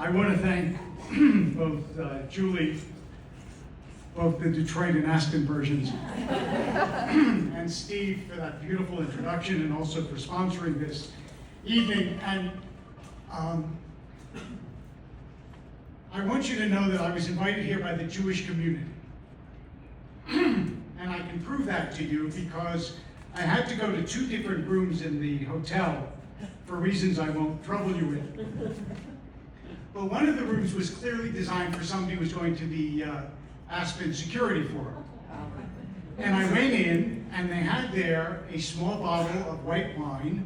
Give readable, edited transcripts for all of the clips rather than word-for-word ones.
I want to thank both Julie, both the Detroit and Aspen versions, and Steve for that beautiful introduction, and also for sponsoring this evening. And I want you to know that I was invited here by the Jewish community. And I can prove that to you because I had to go to 2 different rooms in the hotel for reasons I won't trouble you with. But one of the rooms was clearly designed for somebody who was going to the Aspen security forum. And I went in, and they had there a small bottle of white wine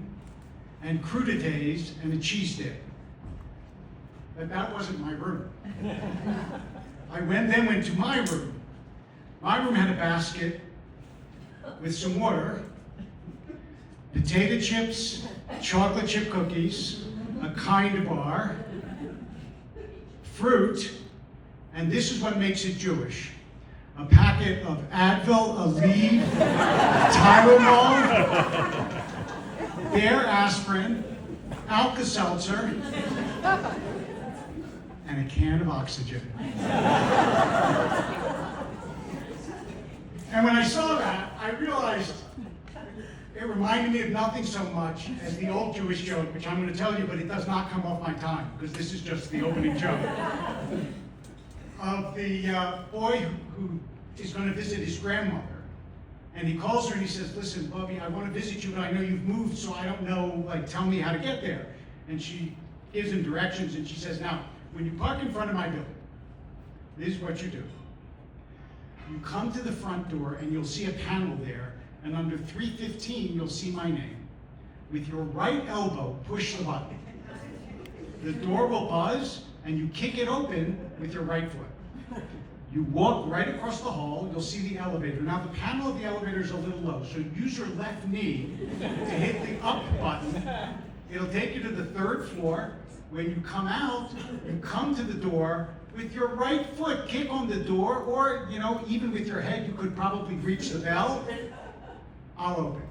and crudités and a cheese dip. But that wasn't my room. I then went to my room. My room had a basket with some water, potato chips, chocolate chip cookies, a kind bar, fruit, and this is what makes it Jewish: a packet of Advil, Aleve, Tylenol, Bear aspirin, Alka-Seltzer, and a can of oxygen. And when I saw that, I realized it reminded me of nothing so much as the old Jewish joke, which I'm going to tell you, but it does not come off my tongue, because this is just the opening joke, of the boy who is going to visit his grandmother. And he calls her and he says, "Listen, Bubby, I want to visit you, but I know you've moved, so I don't know, tell me how to get there." And she gives him directions, and she says, "Now, when you park in front of my building, this is what you do. You come to the front door, and you'll see a panel there, and under 315, you'll see my name. With your right elbow, push the button. The door will buzz, and you kick it open with your right foot. You walk right across the hall, you'll see the elevator. Now, the panel of the elevator is a little low, so use your left knee to hit the up button. It'll take you to the 3rd floor. When you come out, you come to the door. With your right foot, kick on the door, or, even with your head, you could probably reach the bell. I'll open."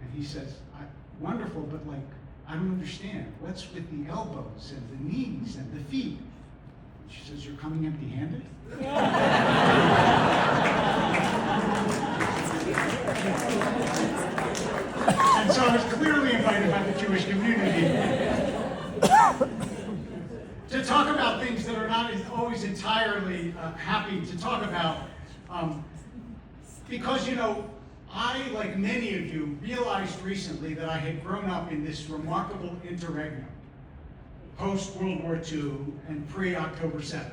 And he says, "Wonderful, but I don't understand. What's with the elbows and the knees and the feet?" She says, "You're coming empty-handed?" And so I was clearly invited by the Jewish community to talk about things that are not always entirely happy to talk about. Because, I, like many of you, realized recently that I had grown up in this remarkable interregnum, post-World War II and pre-October 7,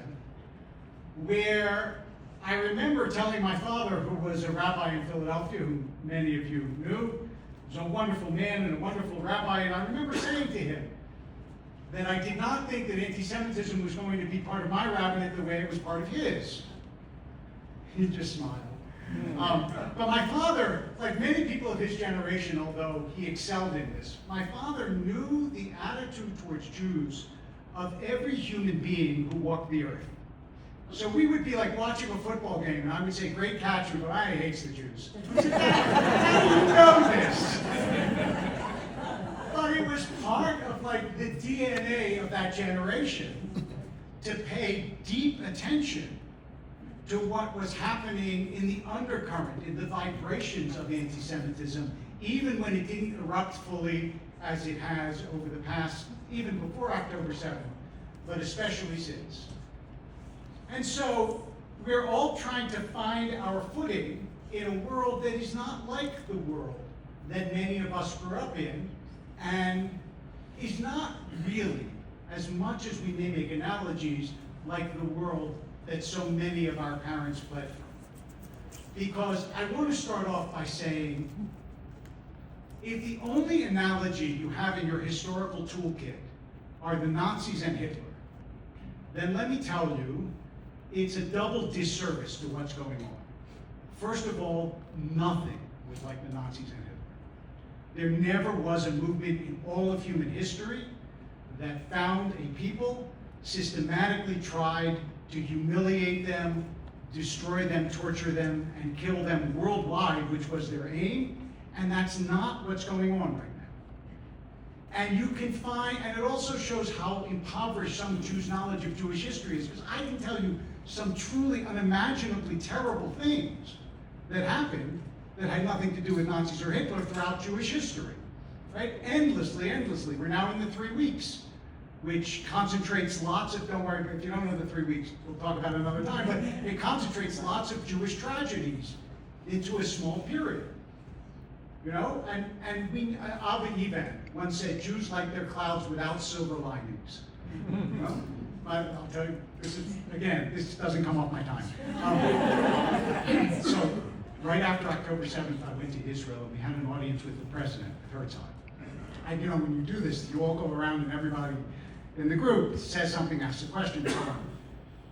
where I remember telling my father, who was a rabbi in Philadelphia, who many of you knew, was a wonderful man and a wonderful rabbi, and I remember saying to him that I did not think that anti-Semitism was going to be part of my rabbinate the way it was part of his. He just smiled. But my father, like many people of his generation, although he excelled in this, my father knew the attitude towards Jews of every human being who walked the earth. So we would be like watching a football game, and I would say, "Great catch," but I hates the Jews. He said, "How do you know this?" But it was part of the DNA of that generation to pay deep attention to what was happening in the undercurrent, in the vibrations of anti-Semitism, even when it didn't erupt fully as it has over the past, even before October 7th, but especially since. And so we're all trying to find our footing in a world that is not like the world that many of us grew up in, and is not really, as much as we may make analogies, like the world that so many of our parents fled from. Because I want to start off by saying, if the only analogy you have in your historical toolkit are the Nazis and Hitler, then let me tell you, it's a double disservice to what's going on. First of all, nothing was like the Nazis and Hitler. There never was a movement in all of human history that found a people, systematically tried to humiliate them, destroy them, torture them, and kill them worldwide, which was their aim, and that's not what's going on right now. And you can find, and it also shows how impoverished some Jews' knowledge of Jewish history is, because I can tell you some truly unimaginably terrible things that happened that had nothing to do with Nazis or Hitler throughout Jewish history, right? Endlessly, endlessly. We're now in the 3 weeks, which concentrates lots of, don't worry, if you don't know the 3 weeks, we'll talk about it another time, but it concentrates lots of Jewish tragedies into a small period. You know, and we, Abba Eban once said, Jews like their clouds without silver linings. You know? I'll tell you, this is, again, this doesn't come off my time. So, right after October 7th, I went to Israel, and we had an audience with the president at Herzog. And you know, when you do this, you all go around and everybody in the group says something, asks a question, and so on.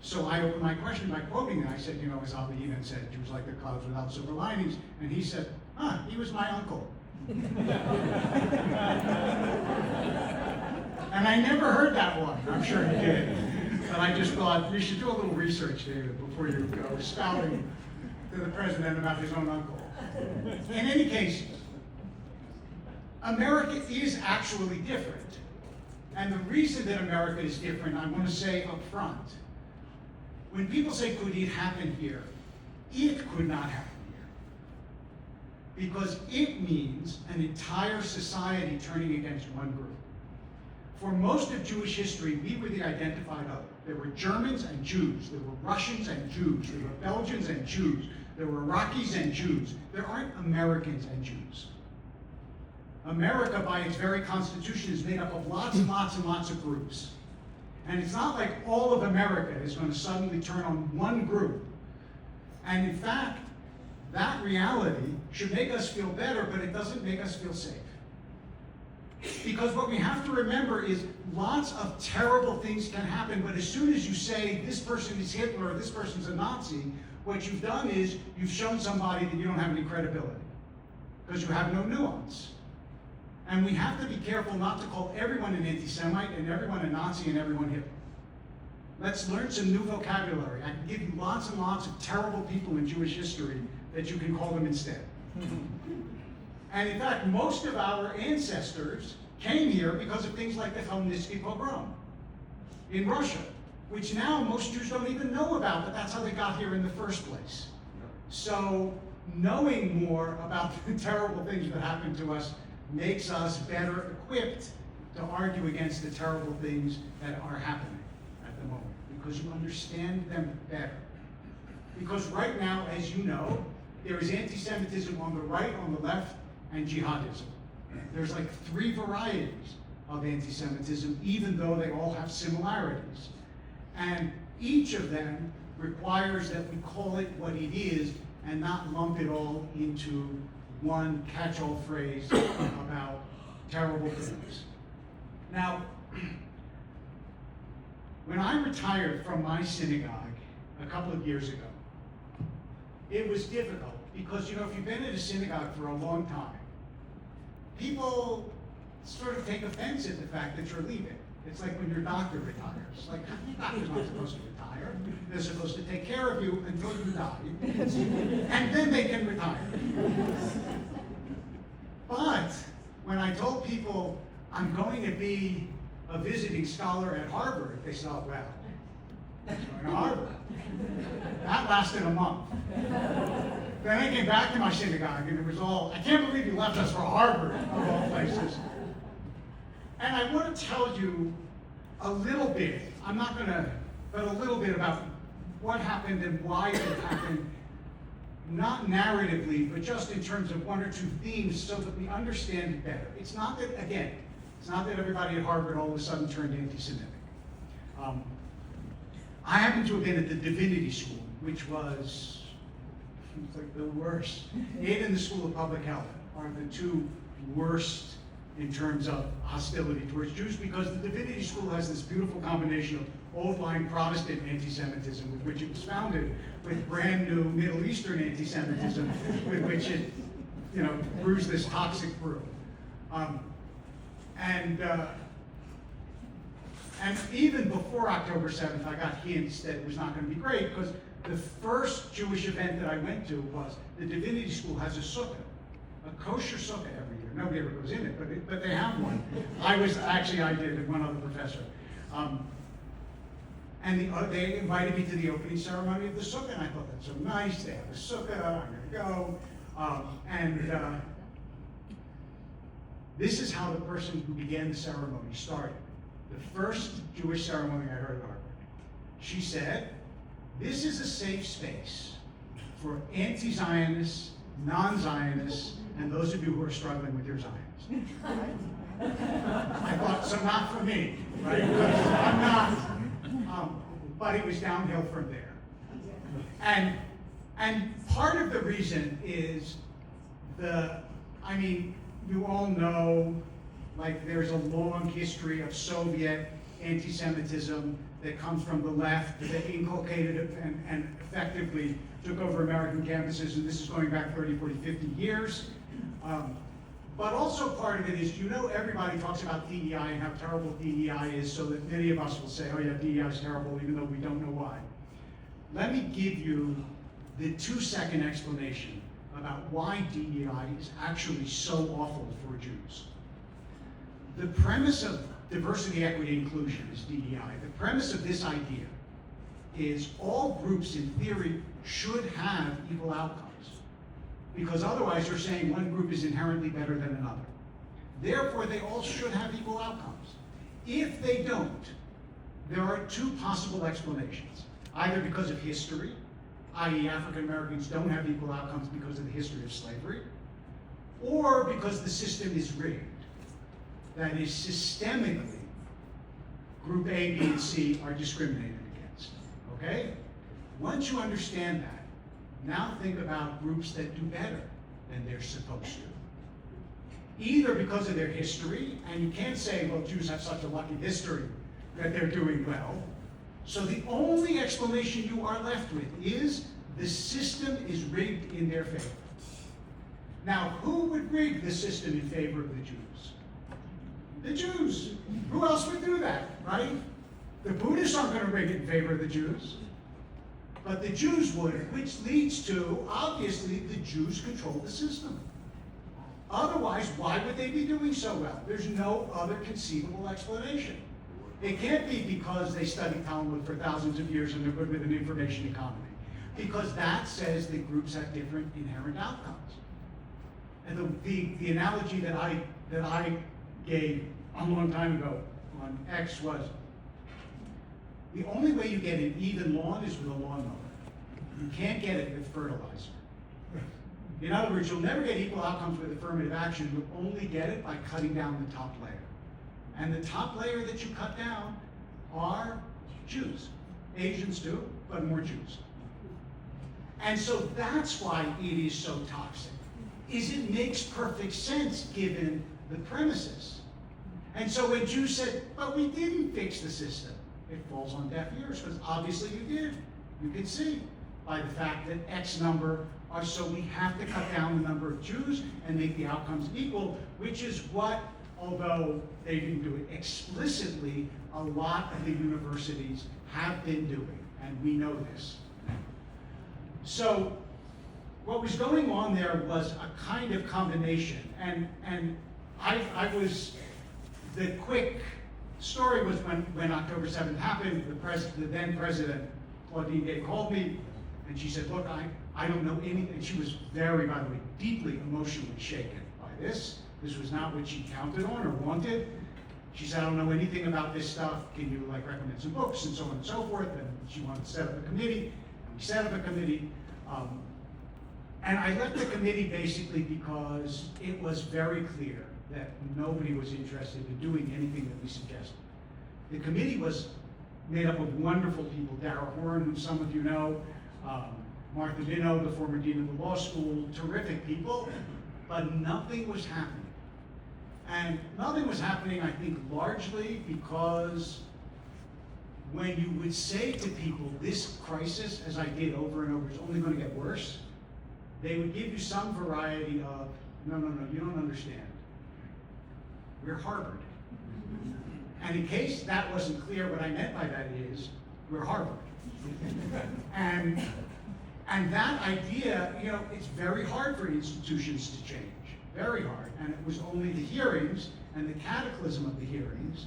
So I opened my question by quoting it. I said, you know, as Abba Eban said, Jews like their clouds without silver linings. And he said, he was my uncle. And I never heard that one. I'm sure he did. But I just thought, you should do a little research, David, before you go spouting to the president about his own uncle. In any case, America is actually different. And the reason that America is different, I want to say up front, when people say, could it happen here? It could not happen here. Because it means an entire society turning against one group. For most of Jewish history, we were the identified other. There were Germans and Jews. There were Russians and Jews. There were Belgians and Jews. There were Iraqis and Jews. There aren't Americans and Jews. America, by its very constitution, is made up of lots and lots and lots of groups. And it's not like all of America is going to suddenly turn on one group. And in fact, that reality should make us feel better, but it doesn't make us feel safe. Because what we have to remember is lots of terrible things can happen, but as soon as you say this person is Hitler or this person's a Nazi, what you've done is you've shown somebody that you don't have any credibility, because you have no nuance. And we have to be careful not to call everyone an anti-Semite and everyone a Nazi and everyone Hitler. Let's learn some new vocabulary. I can give you lots and lots of terrible people in Jewish history that you can call them instead. And in fact, most of our ancestors came here because of things like the Hellenistiki pogrom in Russia, which now most Jews don't even know about, but that's how they got here in the first place. So knowing more about the terrible things that happened to us makes us better equipped to argue against the terrible things that are happening at the moment, because you understand them better. Because right now, as you know, there is anti-Semitism on the right, on the left, and jihadism. There's like 3 varieties of anti-Semitism, even though they all have similarities. And each of them requires that we call it what it is and not lump it all into one catch-all phrase about terrible things. Now, when I retired from my synagogue a couple of years ago, it was difficult because, you know, if you've been at a synagogue for a long time, people sort of take offense at the fact that you're leaving. It's like when your doctor retires. Like, your doctor's not supposed to retire. They're supposed to take care of you until you die, and then they can retire. But when I told people I'm going to be a visiting scholar at Harvard, they said, oh, well, he's going to Harvard. That lasted a month. Then I came back to my synagogue, and it was all, I can't believe you left us for Harvard, of all places. And I want to tell you a little bit, I'm not going to, but a little bit about what happened and why it happened, not narratively, but just in terms of 1 or 2 themes so that we understand it better. It's not that, again, it's not that everybody at Harvard all of a sudden turned anti-Semitic. I happen to have been at the Divinity School, which was like the worst. It and the School of Public Health are the 2 worst in terms of hostility towards Jews, because the Divinity School has this beautiful combination of old-line Protestant anti-Semitism, with which it was founded, with brand new Middle Eastern anti-Semitism, with which it, you know, brews this toxic brew. And even before October 7th, I got hints that it was not going to be great, because the first Jewish event that I went to was the Divinity School has a sukkah, a kosher sukkah every year. Nobody ever goes in it, but they have one. I did, and one other professor. And they invited me to the opening ceremony of the sukkah, and I thought, that's so nice, they have a sukkah, I'm gonna go. This is how the person who began the ceremony started. The first Jewish ceremony I heard of Harvard. She said, this is a safe space for anti-Zionists, non-Zionists, and those of you who are struggling with your Zionists. I thought, so not for me, right? Because I'm not, but it was downhill from there. And part of the reason is you all know, like, there's a long history of Soviet anti-Semitism that comes from the left that inculcated and effectively took over American campuses, and this is going back 30, 40, 50 years. But also part of it is, everybody talks about DEI and how terrible DEI is, so that many of us will say, oh yeah, DEI is terrible, even though we don't know why. Let me give you the 2-second explanation about why DEI is actually so awful for Jews. The premise of diversity, equity, inclusion is DEI. The premise of this idea is all groups, in theory, should have equal outcomes. Because otherwise you're saying one group is inherently better than another. Therefore, they all should have equal outcomes. If they don't, there are 2 possible explanations. Either because of history, i.e. African Americans don't have equal outcomes because of the history of slavery, or because the system is rigged. That is, systemically, group A, B, and C are discriminated against, okay? Once you understand that, now think about groups that do better than they're supposed to. Either because of their history, and you can't say, well, Jews have such a lucky history that they're doing well. So the only explanation you are left with is the system is rigged in their favor. Now, who would rig the system in favor of the Jews? The Jews. Who else would do that, right? The Buddhists aren't going to rig it in favor of the Jews. But the Jews would, which leads to, obviously, the Jews control the system. Otherwise, why would they be doing so well? There's no other conceivable explanation. It can't be because they studied Talmud for thousands of years and they're good with an information economy. Because that says that groups have different inherent outcomes. And the analogy that I gave a long time ago on X was, the only way you get an even lawn is with a lawnmower. You can't get it with fertilizer. In other words, you'll never get equal outcomes with affirmative action. You'll only get it by cutting down the top layer. And the top layer that you cut down are Jews. Asians too, but more Jews. And so that's why it is so toxic, is it makes perfect sense given the premises. And so when Jews said, but we didn't fix the system, it falls on deaf ears, because obviously you did. You can see by the fact that X number are, so we have to cut down the number of Jews and make the outcomes equal, which is what, although they didn't do it explicitly, a lot of the universities have been doing, and we know this. So what was going on there was a kind of combination, and I was, the quick story was when October 7th happened, the then president, Claudine Gay, called me, and she said, look, I don't know anything. She was very, by the way, deeply emotionally shaken by this. This was not what she counted on or wanted. She said, I don't know anything about this stuff. Can you recommend some books and so on and so forth? And she wanted to set up a committee. And we set up a committee. And I left the committee basically because it was very clear that nobody was interested in doing anything that we suggested. The committee was made up of wonderful people. Dara Horn, who some of you know, Martha Minow, the former dean of the law school, terrific people, but nothing was happening. And nothing was happening, I think, largely because when you would say to people, this crisis, as I did over and over, is only going to get worse, they would give you some variety of, no, you don't understand. We're Harvard. And in case that wasn't clear, what I meant by that is, we're Harvard. And that idea, it's very hard for institutions to change. very hard. And it was only the hearings and the cataclysm of the hearings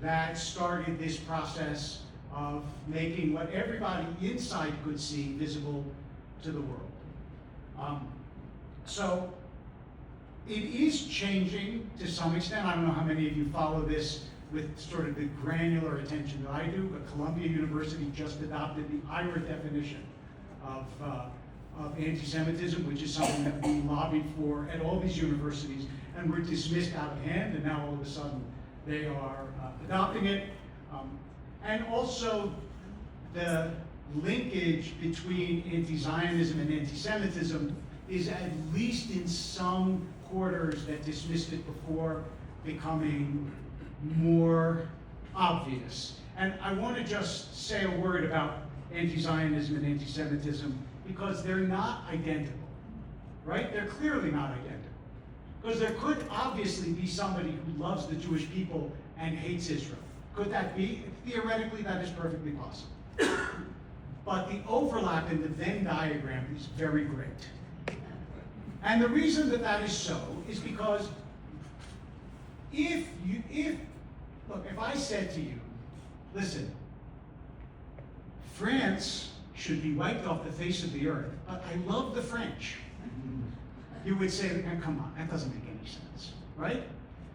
that started this process of making what everybody inside could see visible to the world. So it is changing to some extent. I don't know how many of you follow this with sort of the granular attention that I do, but Columbia University just adopted the IRA definition of anti-Semitism, which is something that we lobbied for at all these universities and were dismissed out of hand, and now all of a sudden they are adopting it. And also the linkage between anti-Zionism and anti-Semitism is at least in some quarters that dismissed it before becoming more obvious. And I want to just say a word about anti-Zionism and anti-Semitism because they're not identical, right? They're clearly not identical. Because there could obviously be somebody who loves the Jewish people and hates Israel. Could that be? Theoretically, that is perfectly possible. But the overlap in the Venn diagram is very great. And the reason that that is so is because if I said to you, listen, France should be wiped off the face of the earth, but I love the French, you would say, come on, that doesn't make any sense, right?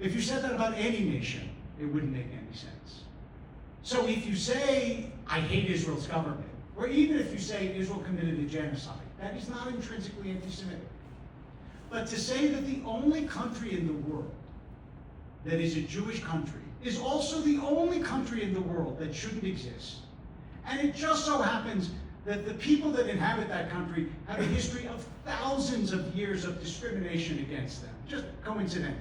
If you said that about any nation, it wouldn't make any sense. So if you say, I hate Israel's government, or even if you say Israel committed a genocide, that is not intrinsically anti-Semitic. But to say that the only country in the world that is a Jewish country is also the only country in the world that shouldn't exist, and it just so happens that the people that inhabit that country have a history of thousands of years of discrimination against them, just coincidentally.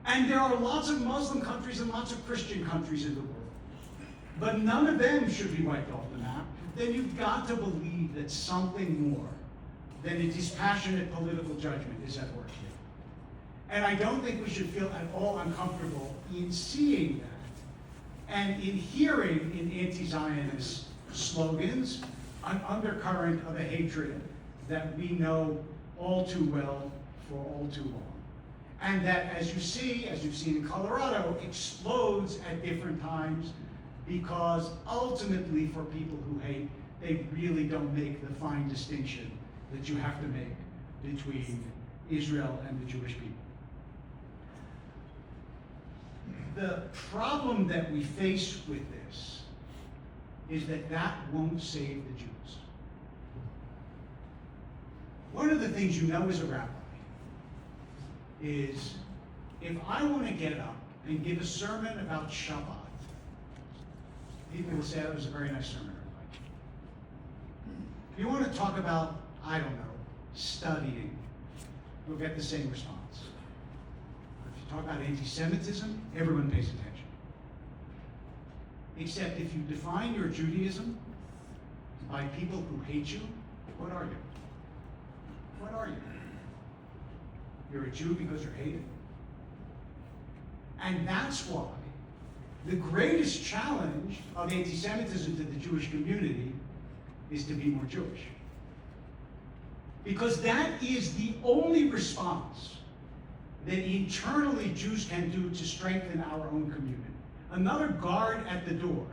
And there are lots of Muslim countries and lots of Christian countries in the world. But none of them should be wiped off the map. Then you've got to believe that something more than a dispassionate political judgment is at work here. And I don't think we should feel at all uncomfortable in seeing that and in hearing in anti-Zionist slogans an undercurrent of a hatred that we know all too well for all too long. And that, as you've seen in Colorado, explodes at different times because ultimately for people who hate, they really don't make the fine distinction that you have to make between Israel and the Jewish people. The problem that we face with this is that that won't save the Jews. One of the things you know as a rabbi is if I want to get up and give a sermon about Shabbat, people will say that was a very nice sermon. If you want to talk about, I don't know, studying, you'll get the same response. If you talk about anti-Semitism, everyone pays attention. Except if you define your Judaism by people who hate you, what are you? What are you? You're a Jew because you're hated. And that's why the greatest challenge of anti-Semitism to the Jewish community is to be more Jewish. Because that is the only response that internally Jews can do to strengthen our own community. Another guard at the door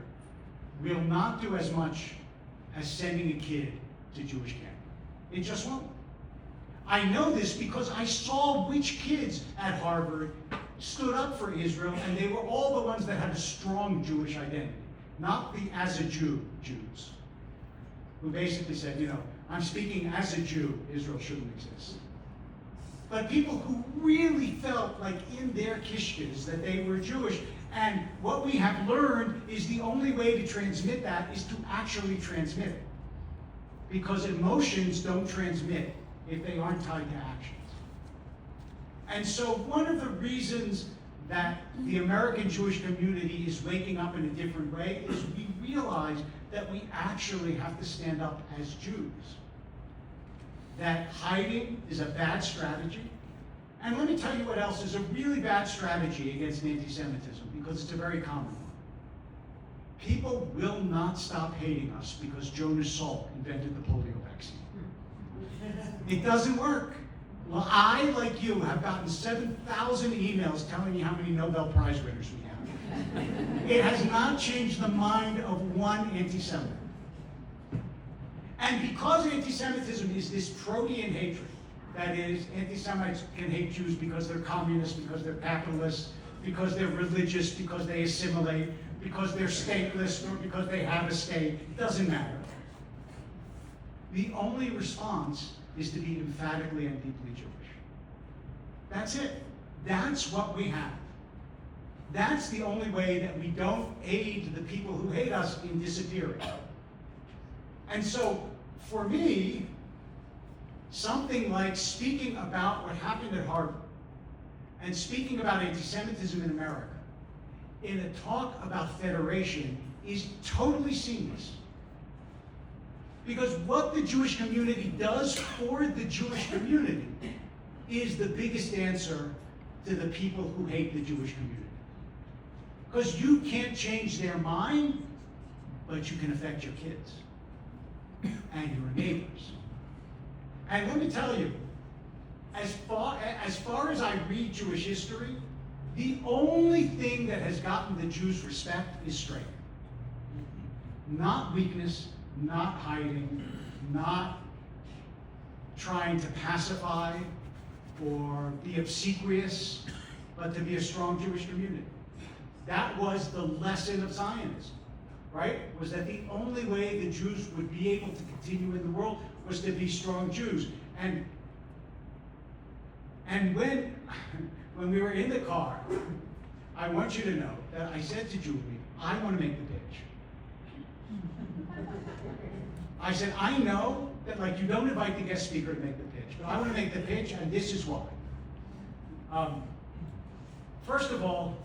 will not do as much as sending a kid to Jewish camp. It just won't. I know this because I saw which kids at Harvard stood up for Israel, and they were all the ones that had a strong Jewish identity, not the as a Jew Jews, who basically said, you know, I'm speaking as a Jew, Israel shouldn't exist. But people who really felt like in their kishkas that they were Jewish, and what we have learned is the only way to transmit that is to actually transmit it. Because emotions don't transmit if they aren't tied to actions. And so one of the reasons that the American Jewish community is waking up in a different way is we realize that we actually have to stand up as Jews. That hiding is a bad strategy. And let me tell you what else is a really bad strategy against anti-Semitism, because it's a very common one. People will not stop hating us because Jonas Salk invented the polio vaccine. It doesn't work. Well, I, like you, have gotten 7,000 emails telling me how many Nobel Prize winners we have. It has not changed the mind of one anti-Semite. And because anti-Semitism is this protean hatred, that is, anti-Semites can hate Jews because they're communists, because they're capitalists, because they're religious, because they assimilate, because they're stateless, or because they have a state, it doesn't matter. The only response is to be emphatically and deeply Jewish. That's it. That's what we have. That's the only way that we don't aid the people who hate us in disappearing. And so, for me, something like speaking about what happened at Harvard and speaking about anti-Semitism in America in a talk about federation is totally seamless. Because what the Jewish community does for the Jewish community is the biggest answer to the people who hate the Jewish community. Because you can't change their mind, but you can affect your kids and your neighbors. And let me tell you, as far as I read Jewish history, the only thing that has gotten the Jews' respect is strength. Not weakness, not hiding, not trying to pacify or be obsequious, but to be a strong Jewish community. That was the lesson of Zionism, right? Was that the only way the Jews would be able to continue in the world was to be strong Jews. And when we were in the car, I want you to know that I said to Julie, I want to make the pitch. I said, I know that you don't invite the guest speaker to make the pitch, but I want to make the pitch, and this is why. First of all,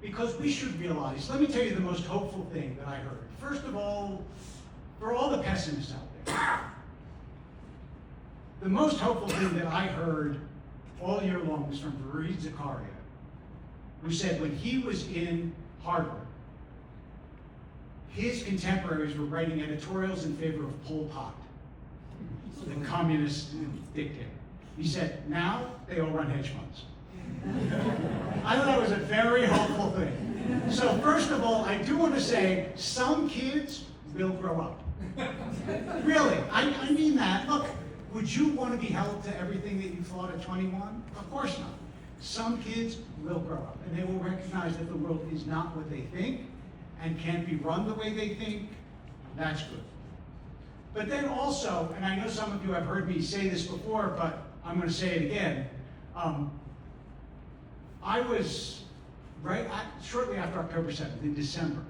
because we should realize, let me tell you the most hopeful thing that I heard. First of all, for all the pessimists out there, the most hopeful thing that I heard all year long was from Rabbi Zakaria, who said when he was in Harvard, his contemporaries were writing editorials in favor of Pol Pot, the communist dictator. He said, now they all run hedge funds. I thought that was a very hopeful thing. So first of all, I do want to say some kids will grow up. Really, I mean that. Look, would you want to be held to everything that you thought at 21? Of course not. Some kids will grow up, and they will recognize that the world is not what they think and can't be run the way they think. That's good. But then also, and I know some of you have heard me say this before, but I'm going to say it again. I was, shortly after October 7th, in December,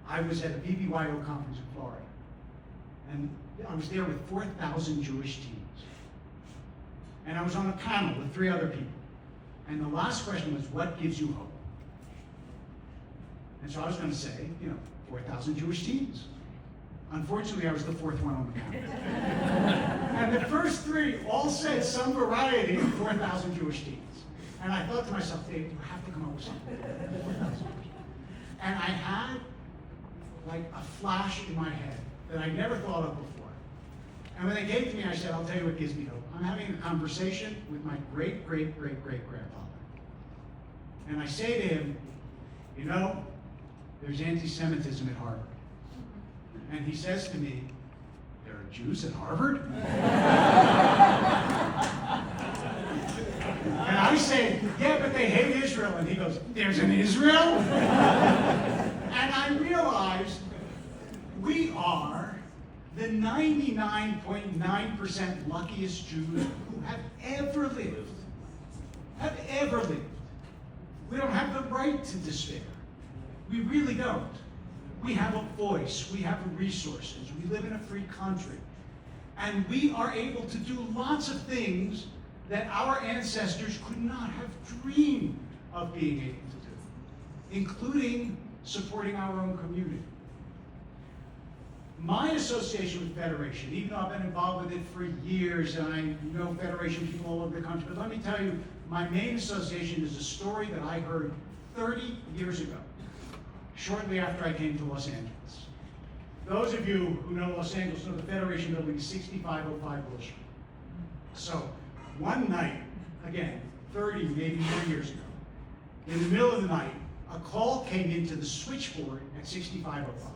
I was at a BBYO conference in Florida. And I was there with 4,000 Jewish teens. And I was on a panel with 3 other people. And the last question was, what gives you hope? And so I was going to say, 4,000 Jewish teens. Unfortunately, I was the 4th one on the panel. And the first 3 all said some variety of 4,000 Jewish teens. And I thought to myself, Dave, you have to come up with something. And I had a flash in my head that I never thought of before. And when they gave it to me, I said, I'll tell you what gives me hope. I'm having a conversation with my great-great-great-great-grandfather. And I say to him, there's anti-Semitism at Harvard. And he says to me, there are Jews at Harvard? And I say, yeah, but they hate Israel. And he goes, there's an Israel? And I realized we are the 99.9% luckiest Jews who have ever lived. Have ever lived. We don't have the right to despair. We really don't. We have a voice. We have resources. We live in a free country. And we are able to do lots of things that our ancestors could not have dreamed of being able to do, including supporting our own community. My association with Federation, even though I've been involved with it for years, and I know Federation people all over the country, but let me tell you, my main association is a story that I heard 30 years ago, shortly after I came to Los Angeles. Those of you who know Los Angeles know the Federation building is 6505 Bull Street. So one night, again, 30, maybe more years ago, in the middle of the night, a call came into the switchboard at 6505.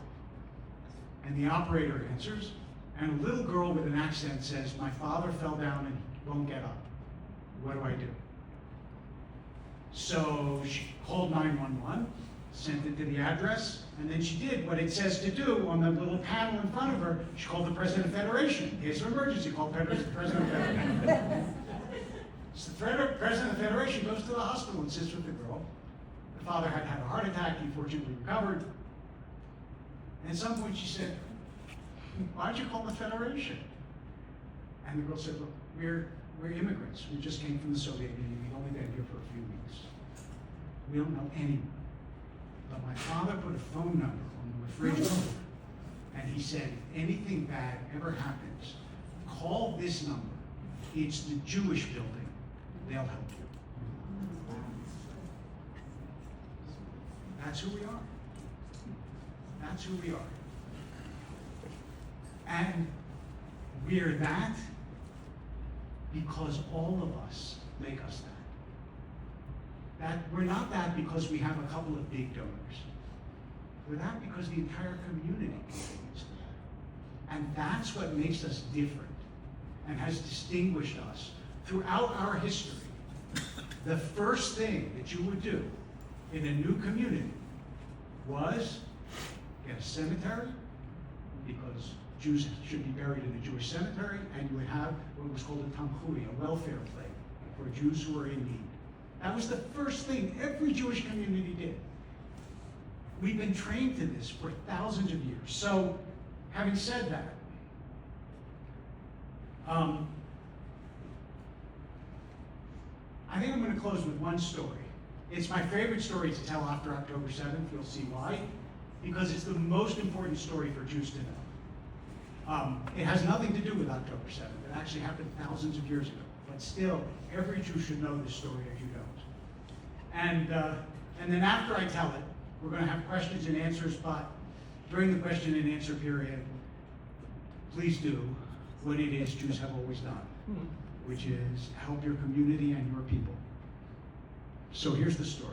And the operator answers, and a little girl with an accent says, "My father fell down and he won't get up. What do I do?" So she called 911, sent it to the address, and then she did what it says to do on the little panel in front of her. She called the President of the Federation. In case of emergency, call the President of the Federation. So the President of the Federation goes to the hospital and sits with the girl. The father had had a heart attack. He fortunately recovered. And at some point she said, "Why don't you call the Federation?" And the girl said, "Look, we're immigrants. We just came from the Soviet Union. We've only been here for a few weeks. We don't know anyone. But my father put a phone number on the refrigerator, and he said, if anything bad ever happens, call this number. It's the Jewish building. They'll help you." That's who we are. That's who we are. And we're that because all of us make us that. We're not that because we have a couple of big donors. We're that because the entire community contributes to that. And that's what makes us different and has distinguished us throughout our history. The first thing that you would do in a new community was get a cemetery, because Jews should be buried in a Jewish cemetery, and you would have what was called a tamchui, a welfare plate for Jews who were in need. That was the first thing every Jewish community did. We've been trained to this for thousands of years. So, having said that, I think I'm going to close with one story. It's my favorite story to tell after October 7th. You'll see why. Because it's the most important story for Jews to know. It has nothing to do with October 7th. It actually happened thousands of years ago. But still, every Jew should know this story if you don't. And then after I tell it, we're going to have questions and answers, but during the question and answer period, please do what it is Jews have always done, which is help your community and your people. So here's the story.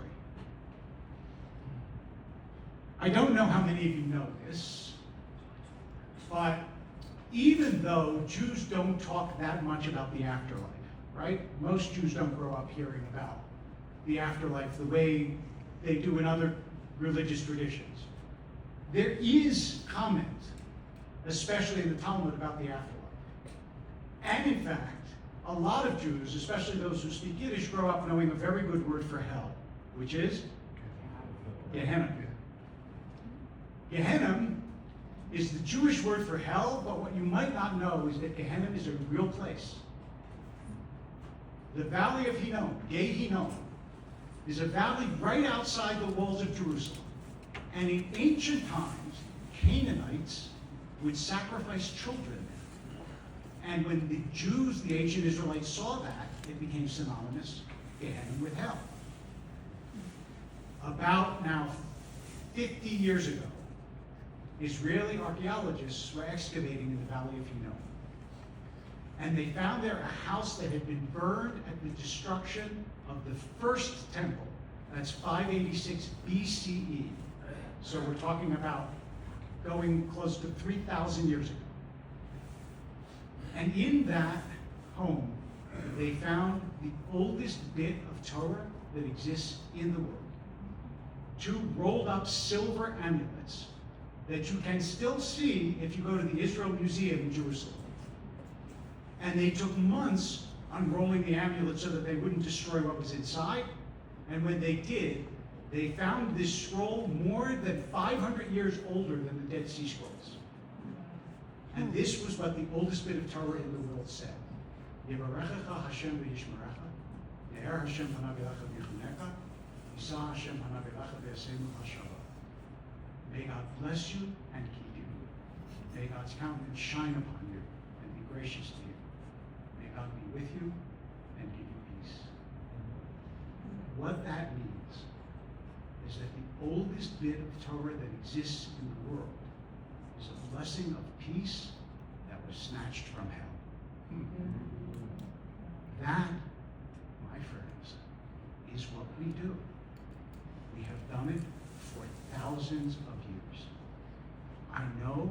I don't know how many of you know this, but even though Jews don't talk that much about the afterlife, right? Most Jews don't grow up hearing about the afterlife the way they do in other religious traditions. There is comment, especially in the Talmud, about the afterlife. And in fact, a lot of Jews, especially those who speak Yiddish, grow up knowing a very good word for hell, which is Gehenna. Gehenna is the Jewish word for hell, but what you might not know is that Gehenna is a real place. The valley of Hinnom, Gei Hinnom, is a valley right outside the walls of Jerusalem. And in ancient times, Canaanites would sacrifice children there. And when the Jews, the ancient Israelites, saw that, it became synonymous, Gehenna, with hell. About now 50 years ago, Israeli archaeologists were excavating in the valley of Hinnom. And they found there a house that had been burned at the destruction of the first temple. That's 586 BCE. So we're talking about going close to 3,000 years ago. And in that home, they found the oldest bit of Torah that exists in the world. 2 rolled up silver amulets that you can still see if you go to the Israel Museum in Jerusalem. And they took months unrolling the amulet so that they wouldn't destroy what was inside. And when they did, they found this scroll more than 500 years older than the Dead Sea Scrolls. And this was what the oldest bit of Torah in the world said. Yevarechecha Hashem v'yishmerecha, Ye'er Hashem panav elecha v'yichunecha, Yisa Hashem panav elecha v'yasenu hashava. May God bless you and keep you. May God's countenance shine upon you and be gracious to you. May God be with you and give you peace. What that means is that the oldest bit of Torah that exists in the world is a blessing of peace that was snatched from hell. That, my friends, is what we do. We have done it for thousands of years. I know